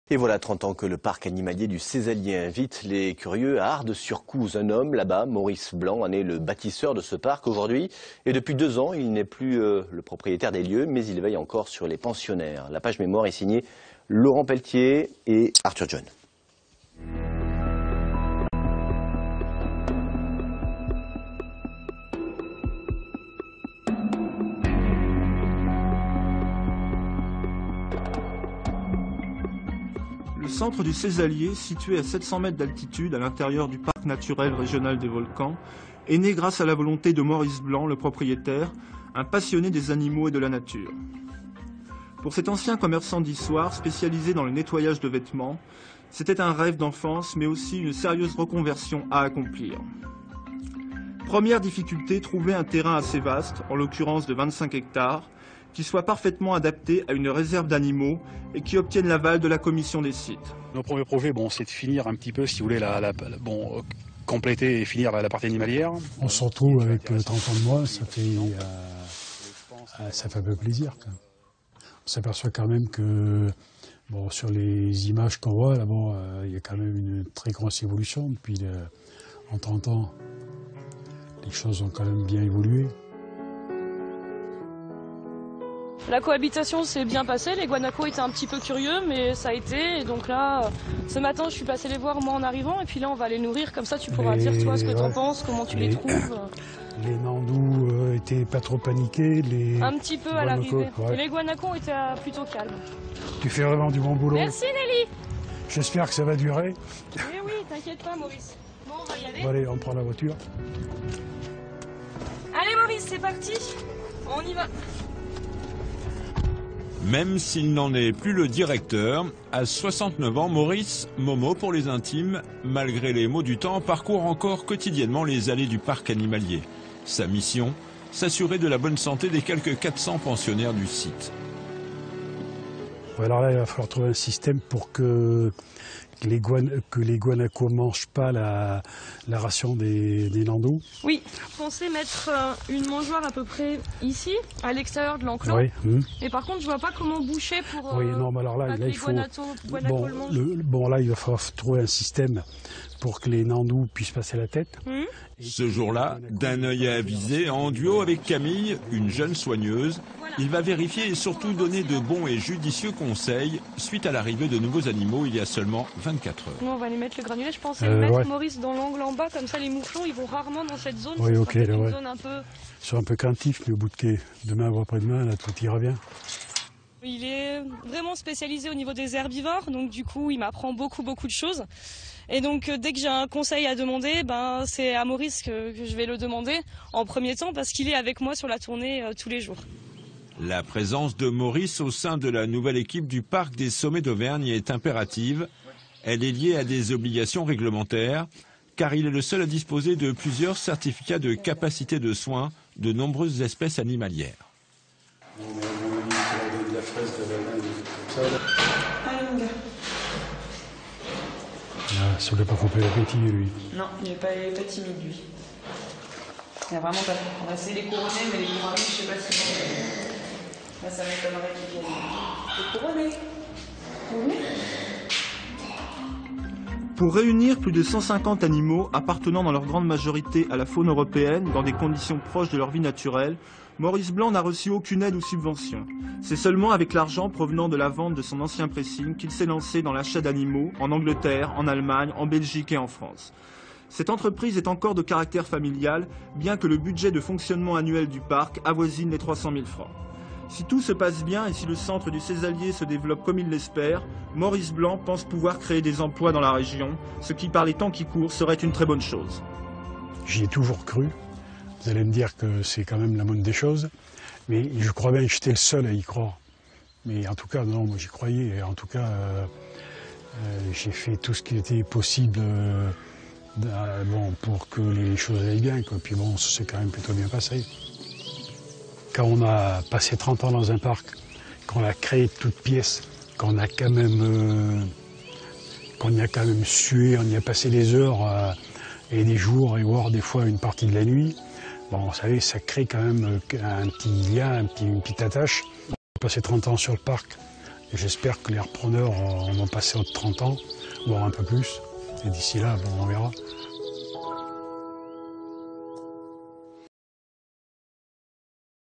Et voilà 30 ans que le parc animalier du Cézallier invite les curieux à Ardes-sur-Couze. Un homme là-bas, Maurice Blanc, en est le bâtisseur de ce parc aujourd'hui. Et depuis 2 ans, il n'est plus le propriétaire des lieux, mais il veille encore sur les pensionnaires. La page mémoire est signée Laurent Pelletier et Arthur John. Le centre du Cézallier, situé à 700 mètres d'altitude à l'intérieur du parc naturel régional des volcans, est né grâce à la volonté de Maurice Blanc, le propriétaire, un passionné des animaux et de la nature. Pour cet ancien commerçant d'histoire spécialisé dans le nettoyage de vêtements, c'était un rêve d'enfance mais aussi une sérieuse reconversion à accomplir. Première difficulté, trouver un terrain assez vaste, en l'occurrence de 25 hectares, qui soit parfaitement adapté à une réserve d'animaux et qui obtienne l'aval de la commission des sites. Nos premiers projets, c'est de finir un petit peu, si vous voulez, compléter et finir la partie animalière. On se retrouve avec 30 ans de moins, ça fait un peu plaisir. On s'aperçoit quand même que sur les images qu'on voit, il y a quand même une très grosse évolution. Depuis en 30 ans, les choses ont quand même bien évolué. La cohabitation s'est bien passée, les guanacos étaient un petit peu curieux, mais ça a été. Et donc là, ce matin, je suis passée les voir moi en arrivant, et puis là, on va les nourrir, comme ça tu pourras dire toi ce que t'en penses, comment tu les trouves. Les nandous étaient pas trop paniqués, un petit peu à l'arrivée. Ouais. Et les guanacos étaient plutôt calmes. Tu fais vraiment du bon boulot. Merci Nelly. J'espère que ça va durer. Eh oui, t'inquiète pas Maurice. Bon, on va y aller. Bon, allez, on prend la voiture. Allez Maurice, c'est parti. On y va. Même s'il n'en est plus le directeur, à 69 ans, Maurice, Momo pour les intimes, malgré les maux du temps, parcourt encore quotidiennement les allées du parc animalier. Sa mission, s'assurer de la bonne santé des quelques 400 pensionnaires du site. Alors là, il va falloir trouver un système pour que les guanacos ne mangent pas la ration des nandous. Oui, je pensais mettre une mangeoire à peu près ici, à l'extérieur de l'enclos. Oui. Et par contre, je vois pas comment boucher pour oui, non, mais alors là il faut... là, il va falloir trouver un système pour que les nandous puissent passer la tête. Ce jour-là, d'un œil avisé, en duo avec Camille, une jeune soigneuse, il va vérifier et surtout donner de bons et judicieux conseils suite à l'arrivée de nouveaux animaux il y a seulement 24 heures. Nous, on va les mettre le granulet. Je pensais le mettre, Maurice, dans l'angle en bas, comme ça les mouflons, ils vont rarement dans cette zone. Oui, ok, une zone un peu... Ils sont un peu craintifs, mais au bout de demain ou après-demain, là, tout ira bien. Il est vraiment spécialisé au niveau des herbivores, donc du coup, il m'apprend beaucoup de choses. Et donc, dès que j'ai un conseil à demander, c'est à Maurice que je vais le demander en premier temps, parce qu'il est avec moi sur la tournée tous les jours. La présence de Maurice au sein de la nouvelle équipe du parc des Sommets d'Auvergne est impérative. Elle est liée à des obligations réglementaires, car il est le seul à disposer de plusieurs certificats de capacité de soins de nombreuses espèces animalières. Ça ne voulait pas couper l'appétit, lui. Non, il n'est pas timide, lui. Il n'a vraiment pas fait. On va essayer les couronner, mais les couronner, je ne sais pas si... Là, ça m'étonnerait qu'ils viennent. Les couronner. Pour réunir plus de 150 animaux appartenant dans leur grande majorité à la faune européenne dans des conditions proches de leur vie naturelle, Maurice Blanc n'a reçu aucune aide ou subvention. C'est seulement avec l'argent provenant de la vente de son ancien pressing qu'il s'est lancé dans l'achat d'animaux en Angleterre, en Allemagne, en Belgique et en France. Cette entreprise est encore de caractère familial, bien que le budget de fonctionnement annuel du parc avoisine les 300 000 francs. Si tout se passe bien et si le centre du Cézallier se développe comme il l'espère, Maurice Blanc pense pouvoir créer des emplois dans la région, ce qui par les temps qui courent serait une très bonne chose. J'y ai toujours cru. Vous allez me dire que c'est quand même la moindre des choses, mais je crois bien que j'étais le seul à y croire. Mais en tout cas, non, moi j'y croyais. Et en tout cas, j'ai fait tout ce qui était possible pour que les choses aillent bien. Puis bon, ça s'est quand même plutôt bien passé. Quand on a passé 30 ans dans un parc, qu'on a créé de toutes pièces, qu'on a quand même sué, on y a passé des heures et des jours et voire des fois une partie de la nuit, vous savez, ça crée quand même un petit lien, une petite attache. J'ai passé 30 ans sur le parc, Et j'espère que les repreneurs vont passer au de 30 ans, voire un peu plus. Et d'ici là, bon, on verra.